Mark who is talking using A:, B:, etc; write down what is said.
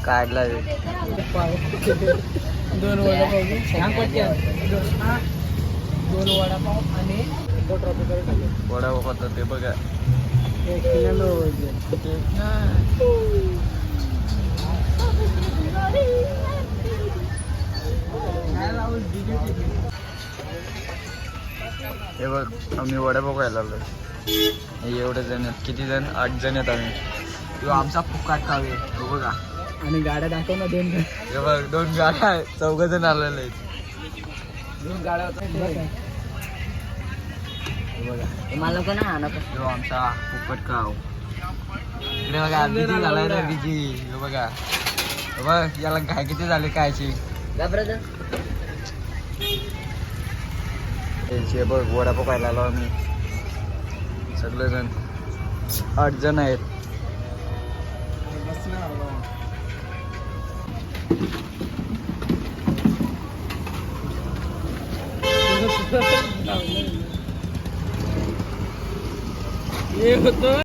A: काढला
B: दोन वडापाव दोन वडापाव आणि
A: वडापाव होता ते बघा. हे बघ आम्ही वडापाव खायला आलो. एवढे जण आहेत. किती जण? 8 जण आहेत आम्ही. तो आमचा फुकाट खावे तो बघा.
B: आणि गाड्या दाखव ना 2
A: हे बघ 2 गाड्या आहेत. 4 जण आलेले आहेत.
B: 2 गाड्या होत्या.
A: मला पण तो आमचा फुकट खाव. इकडे बघा बिजी झालाय ना बिजी. हे बघा हे बघ याला काय किती झाले कायची. हे बघ वडापाव खायला आलो आम्ही सगळेजण. 8 जण आहेत.
B: हे होतं